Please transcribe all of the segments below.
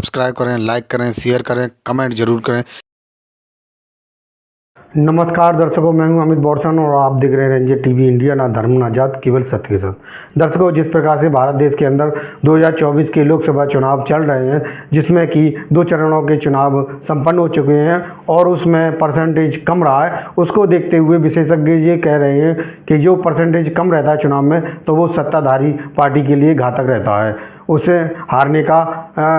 Subscribe करें, like करें, share करें, कमेंट जरूर करें। नमस्कार दर्शकों, मैं हूं अमित बौरसन और आप देख रहे हैं रंजित टीवी इंडिया, ना धर्म ना जात, केवल सत्य के साथ। दर्शकों, जिस प्रकार से भारत देश के अंदर 2024 के लोकसभा चुनाव चल रहे हैं, जिसमें कि 2 चरणों के चुनाव संपन्न हो चुके हैं और उसमें परसेंटेज कम रहा है, उसको देखते हुए विशेषज्ञ ये कह रहे हैं कि जो परसेंटेज कम रहता है चुनाव में, तो वो सत्ताधारी पार्टी के लिए घातक रहता है, उसे हारने का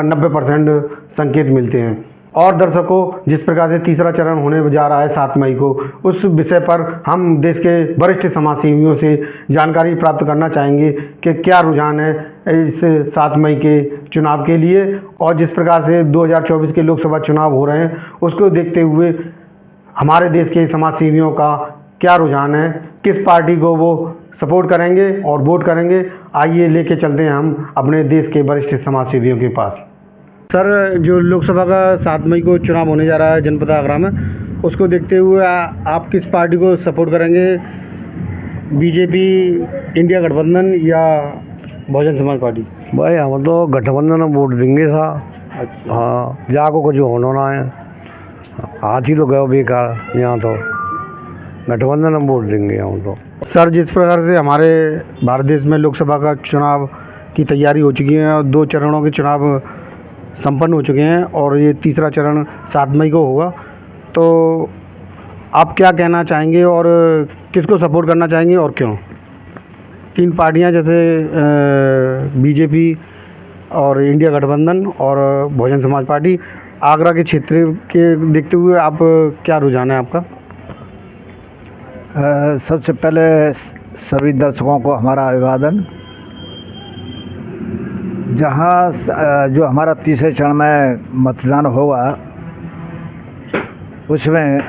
90% संकेत मिलते हैं। और दर्शकों, जिस प्रकार से तीसरा चरण होने जा रहा है 7 मई को, उस विषय पर हम देश के वरिष्ठ समाजसेवियों से जानकारी प्राप्त करना चाहेंगे कि क्या रुझान है इस 7 मई के चुनाव के लिए, और जिस प्रकार से 2024 के लोकसभा चुनाव हो रहे हैं उसको देखते हुए हमारे देश के समाजसेवियों का क्या रुझान है, किस पार्टी को वो सपोर्ट करेंगे और वोट करेंगे। आइए लेके चलते हैं हम अपने देश के वरिष्ठ समाजसेवियों के पास। सर, जो लोकसभा का 7 मई को चुनाव होने जा रहा है जनपद आगरा में, उसको देखते हुए आप किस पार्टी को सपोर्ट करेंगे? बीजेपी, इंडिया गठबंधन या बहुजन समाज पार्टी? भाई हम तो गठबंधन में वोट देंगे सा। अच्छा। हाँ, जाको कुछ होना ना है, हाथी तो गए बेकार। यहाँ तो गठबंधन में वोट देंगे हम तो। सर, जिस प्रकार से हमारे भारत देश में लोकसभा का चुनाव की तैयारी हो चुकी है और 2 चरणों के चुनाव संपन्न हो चुके हैं और ये तीसरा चरण 7 मई को होगा, तो आप क्या कहना चाहेंगे और किसको सपोर्ट करना चाहेंगे और क्यों? 3 पार्टियां जैसे बीजेपी और इंडिया गठबंधन और बहुजन समाज पार्टी, आगरा के क्षेत्र के देखते हुए आप क्या रुझान है आपका? सबसे पहले सभी दर्शकों को हमारा अभिवादन। जहाँ जो हमारा तीसरे चरण में मतदान होगा, उसमें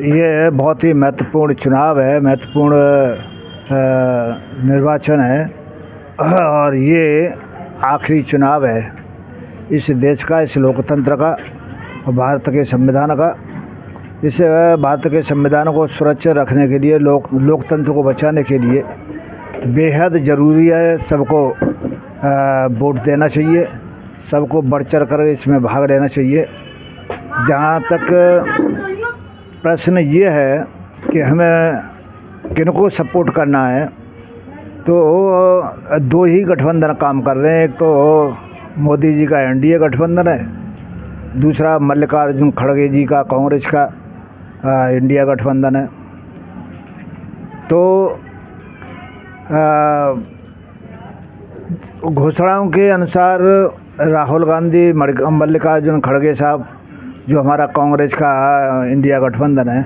ये बहुत ही महत्वपूर्ण चुनाव है, महत्वपूर्ण निर्वाचन है और ये आखिरी चुनाव है इस देश का, इस लोकतंत्र का, भारत के संविधान का। इस भारत के संविधान को सुरक्षित रखने के लिए, लोकतंत्र को बचाने के लिए बेहद ज़रूरी है सबको वोट देना चाहिए, सबको बढ़ चढ़ कर इसमें भाग लेना चाहिए। जहाँ तक प्रश्न ये है कि हमें किनको सपोर्ट करना है, तो 2 ही गठबंधन काम कर रहे हैं। एक तो मोदी जी का एनडीए गठबंधन है, दूसरा मल्लिकार्जुन खड़गे जी का कांग्रेस का इंडिया गठबंधन है। तो घोषणाओं के अनुसार राहुल गांधी, मल्लिकार्जुन खड़गे साहब, जो हमारा कांग्रेस का इंडिया गठबंधन है,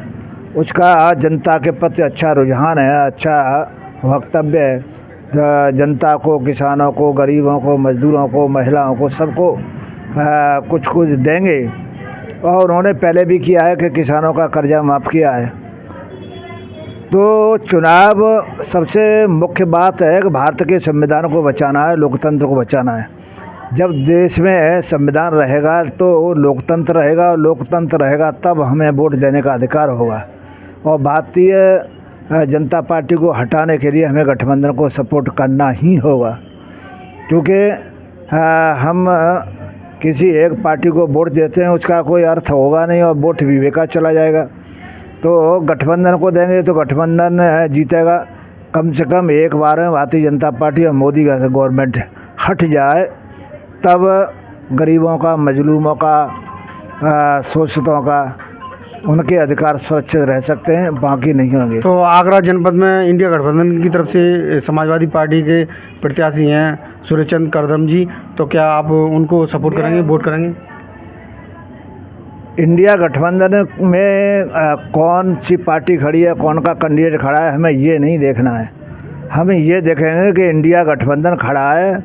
उसका जनता के प्रति अच्छा रुझान है, अच्छा वक्तव्य है। जनता को, किसानों को, गरीबों को, मजदूरों को, महिलाओं को, सबको कुछ कुछ देंगे। और उन्होंने पहले भी किया है कि किसानों का कर्जा माफ़ किया है। तो चुनाव सबसे मुख्य बात है कि भारत के संविधान को बचाना है, लोकतंत्र को बचाना है। जब देश में संविधान रहेगा तो लोकतंत्र रहेगा, और लोकतंत्र रहेगा तब हमें वोट देने का अधिकार होगा। और भारतीय जनता पार्टी को हटाने के लिए हमें गठबंधन को सपोर्ट करना ही होगा, क्योंकि हम किसी एक पार्टी को वोट देते हैं उसका कोई अर्थ होगा नहीं और वोट भी बेकार चला जाएगा। तो गठबंधन को देंगे तो गठबंधन जीतेगा। कम से कम एक बार में भारतीय जनता पार्टी और मोदी का गवर्नमेंट हट जाए, तब गरीबों का, मजलूमों का, शोषितों का, उनके अधिकार सुरक्षित रह सकते हैं, बाकी नहीं होंगे। तो आगरा जनपद में इंडिया गठबंधन की तरफ से समाजवादी पार्टी के प्रत्याशी हैं सूर्यचंद करदम जी, तो क्या आप उनको सपोर्ट करेंगे, वोट करेंगे? इंडिया गठबंधन में कौन सी पार्टी खड़ी है, कौन का कैंडिडेट खड़ा है, हमें ये नहीं देखना है। हमें ये देखेंगे कि इंडिया गठबंधन खड़ा है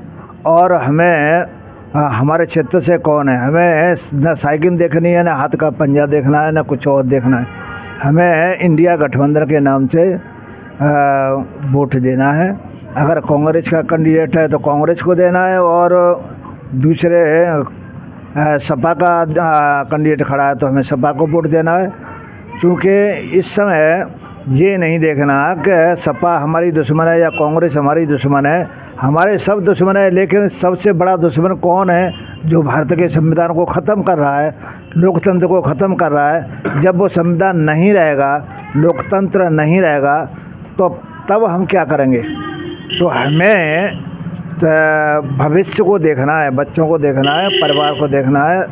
और हमें हमारे क्षेत्र से कौन है। हमें न साइकिल देखनी है, न हाथ का पंजा देखना है, न कुछ और देखना है। हमें इंडिया गठबंधन के नाम से वोट देना है। अगर कांग्रेस का कैंडिडेट है तो कांग्रेस को देना है, और दूसरे सपा का कैंडिडेट खड़ा है तो हमें सपा को वोट देना है। क्योंकि इस समय ये नहीं देखना कि सपा हमारी दुश्मन है या कांग्रेस हमारी दुश्मन है। हमारे सब दुश्मन है, लेकिन सबसे बड़ा दुश्मन कौन है, जो भारत के संविधान को ख़त्म कर रहा है, लोकतंत्र को ख़त्म कर रहा है। जब वो संविधान नहीं रहेगा, लोकतंत्र नहीं रहेगा, तो तब हम क्या करेंगे? तो हमें भविष्य को देखना है, बच्चों को देखना है, परिवार को देखना है,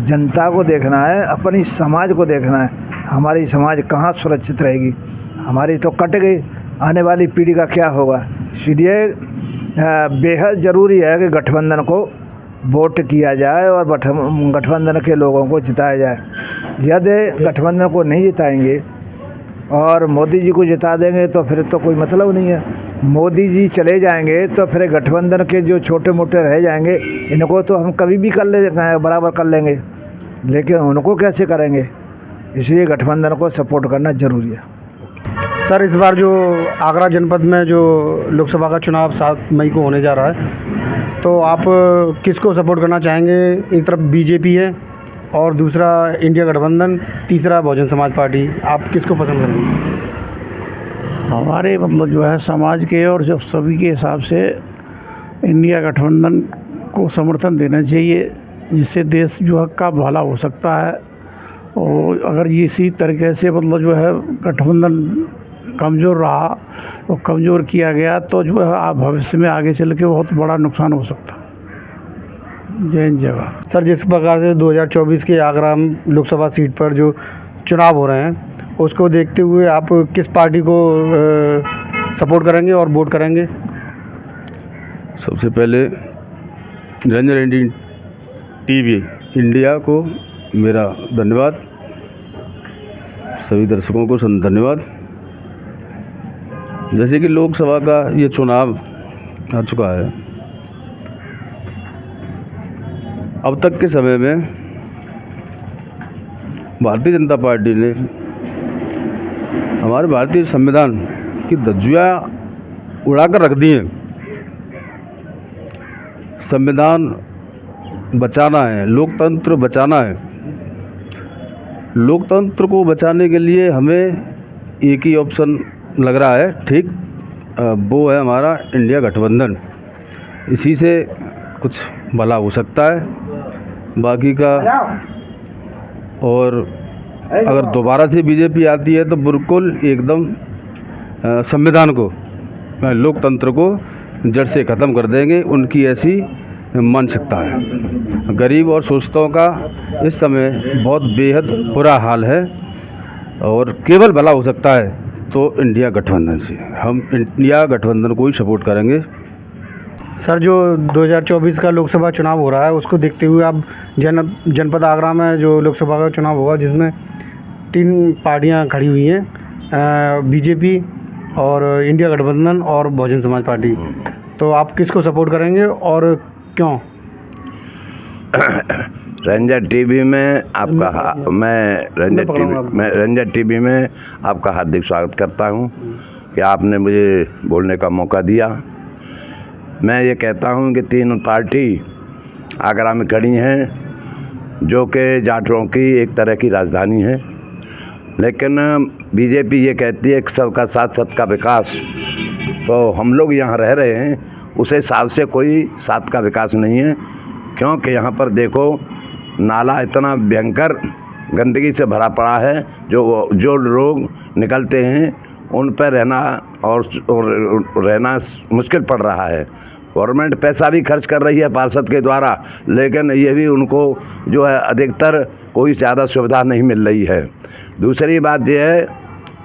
जनता को देखना है, अपनी समाज को देखना है। हमारी समाज कहाँ सुरक्षित रहेगी? हमारी तो कट गई, आने वाली पीढ़ी का क्या होगा? इसलिए बेहद ज़रूरी है कि गठबंधन को वोट किया जाए और गठबंधन के लोगों को जिताया जाए। यदि गठबंधन को नहीं जिताएंगे और मोदी जी को जिता देंगे तो फिर तो कोई मतलब नहीं है। मोदी जी चले जाएंगे तो फिर गठबंधन के जो छोटे मोटे रह जाएंगे, इनको तो हम कभी भी बराबर कर लेंगे, लेकिन उनको कैसे करेंगे? इसलिए गठबंधन को सपोर्ट करना ज़रूरी है। सर, इस बार जो आगरा जनपद में जो लोकसभा का चुनाव 7 मई को होने जा रहा है, तो आप किसको सपोर्ट करना चाहेंगे? एक तरफ बीजेपी है और दूसरा इंडिया गठबंधन, तीसरा बहुजन समाज पार्टी। आप किसको पसंद करेंगे? हमारे मतलब जो है समाज के और जब सभी के हिसाब से इंडिया गठबंधन को समर्थन देना चाहिए, जिससे देश जो है का भला हो सकता है। और अगर ये इसी तरीके से मतलब जो है गठबंधन कमज़ोर रहा तो कमज़ोर किया गया तो जो है भविष्य में आगे चल के बहुत बड़ा नुकसान हो सकता है। जय हिंद, जय भारत। सर, जिस प्रकार से 2024 के आगरा लोकसभा सीट पर जो चुनाव हो रहे हैं, उसको देखते हुए आप किस पार्टी को सपोर्ट करेंगे और वोट करेंगे? सबसे पहले रंजन इंडियन टीवी इंडिया को मेरा धन्यवाद, सभी दर्शकों को धन्यवाद। जैसे कि लोकसभा का ये चुनाव आ चुका है, अब तक के समय में भारतीय जनता पार्टी ने हमारे भारतीय संविधान की धज्जियां उड़ाकर रख दी हैं। संविधान बचाना है, लोकतंत्र बचाना है। लोकतंत्र को बचाने के लिए हमें एक ही ऑप्शन लग रहा है, ठीक, वो है हमारा इंडिया गठबंधन। इसी से कुछ भला हो सकता है, बाकी का। और अगर दोबारा से बीजेपी आती है तो बिल्कुल एकदम संविधान को, लोकतंत्र को जड़ से ख़त्म कर देंगे। उनकी ऐसी मानसिकता है। गरीब और शोषितों का इस समय बहुत बेहद बुरा हाल है और केवल भला हो सकता है तो इंडिया गठबंधन से। हम इंडिया गठबंधन को ही सपोर्ट करेंगे। सर, जो 2024 का लोकसभा चुनाव हो रहा है, उसको देखते हुए आप जनपद आगरा में जो लोकसभा का चुनाव होगा, जिसमें 3 पार्टियां खड़ी हुई हैं, बीजेपी और इंडिया गठबंधन और बहुजन समाज पार्टी, तो आप किसको सपोर्ट करेंगे और क्यों? रंजन टीवी में आपका मैं रंजन टीवी में आपका हार्दिक स्वागत करता हूं कि आपने मुझे बोलने का मौका दिया। मैं ये कहता हूं कि 3 पार्टी आगरा में खड़ी हैं, जो कि जाटों की एक तरह की राजधानी है। लेकिन बीजेपी ये कहती है कि सबका साथ सबका विकास, तो हम लोग यहाँ रह रहे हैं, उस हिसाब से कोई साथ का विकास नहीं है। क्योंकि यहाँ पर देखो, नाला इतना भयंकर गंदगी से भरा पड़ा है, जो लोग निकलते हैं उन पर रहना और रहना मुश्किल पड़ रहा है। गवर्नमेंट पैसा भी खर्च कर रही है पार्षद के द्वारा, लेकिन ये भी उनको जो है अधिकतर कोई ज़्यादा सुविधा नहीं मिल रही है। दूसरी बात यह है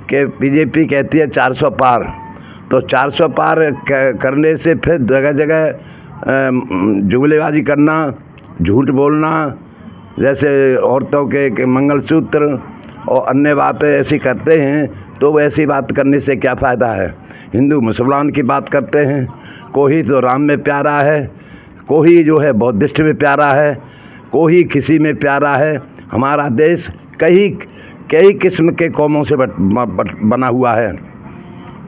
कि बीजेपी कहती है 400 पार, तो 400 पार करने से फिर जगह जगह जुगलेबाजी करना, झूठ बोलना, जैसे औरतों के मंगलसूत्र और अन्य बातें ऐसी करते हैं, तो ऐसी बात करने से क्या फ़ायदा है। हिंदू मुसलमान की बात करते हैं, कोई तो राम में प्यारा है, कोई जो है बौद्धिस्ट में प्यारा है, कोई किसी में प्यारा है। हमारा देश कई किस्म के कौमों से बना हुआ है।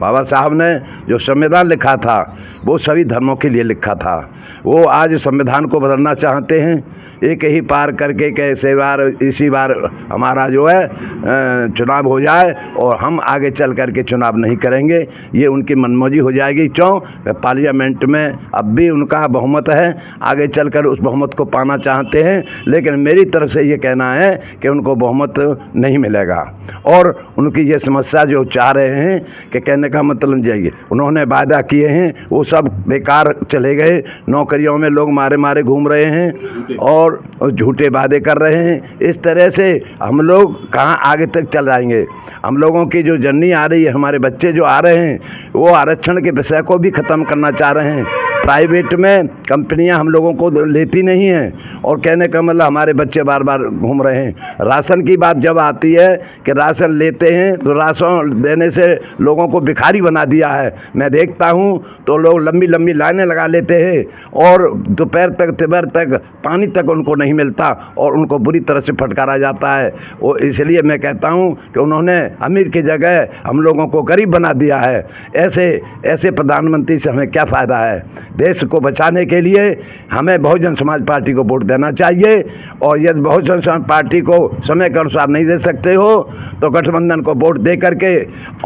बाबा साहब ने जो संविधान लिखा था वो सभी धर्मों के लिए लिखा था। वो आज संविधान को बदलना चाहते हैं, एक ही पार करके कैसे बार इसी बार हमारा जो है चुनाव हो जाए और हम आगे चल करके चुनाव नहीं करेंगे, ये उनकी मनमौजी हो जाएगी। क्यों? पार्लियामेंट में अब भी उनका बहुमत है, आगे चलकर उस बहुमत को पाना चाहते हैं, लेकिन मेरी तरफ से ये कहना है कि उनको बहुमत नहीं मिलेगा। और उनकी ये समस्या जो चाह रहे हैं कि कहने का मतलब जाइए, उन्होंने वादा किए हैं वो सब बेकार चले गए। नौकरियों में लोग मारे मारे घूम रहे हैं और झूठे वादे कर रहे हैं। इस तरह से हम लोग कहाँ आगे तक चल जाएंगे? हम लोगों की जो जर्नी आ रही है, हमारे बच्चे जो आ रहे हैं, वो आरक्षण के विषय को भी ख़त्म करना चाह रहे हैं। प्राइवेट में कंपनियां हम लोगों को लेती नहीं हैं और कहने का मतलब हमारे बच्चे बार बार घूम रहे हैं। राशन की बात जब आती है कि राशन लेते हैं तो राशन देने से लोगों को भिखारी बना दिया है। मैं देखता हूं तो लोग लंबी लंबी लाइनें लगा लेते हैं और दोपहर तक तिबर तक पानी तक उनको नहीं मिलता और उनको बुरी तरह से फटकारा जाता है। वो इसलिए मैं कहता हूं कि उन्होंने अमीर की जगह हम लोगों को गरीब बना दिया है। ऐसे प्रधानमंत्री से हमें क्या फ़ायदा है? देश को बचाने के लिए हमें बहुजन समाज पार्टी को वोट देना चाहिए और यदि बहुजन समाज पार्टी को समय के अनुसार नहीं दे सकते हो तो गठबंधन को वोट दे करके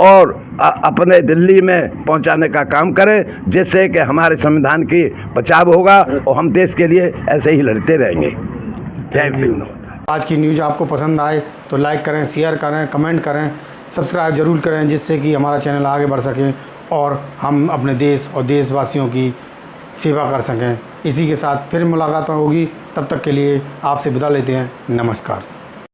और अपने दिल्ली में पहुंचाने का काम करें, जिससे कि हमारे संविधान की बचाव होगा और हम देश के लिए ऐसे ही लड़ते रहेंगे। जय भीम। आज की न्यूज़ आपको पसंद आए तो लाइक करें, शेयर करें, कमेंट करें, सब्सक्राइब ज़रूर करें, जिससे कि हमारा चैनल आगे बढ़ सके और हम अपने देश और देशवासियों की सेवा कर सकें। इसी के साथ फिर मुलाकात होगी, तब तक के लिए आपसे विदा लेते हैं। नमस्कार।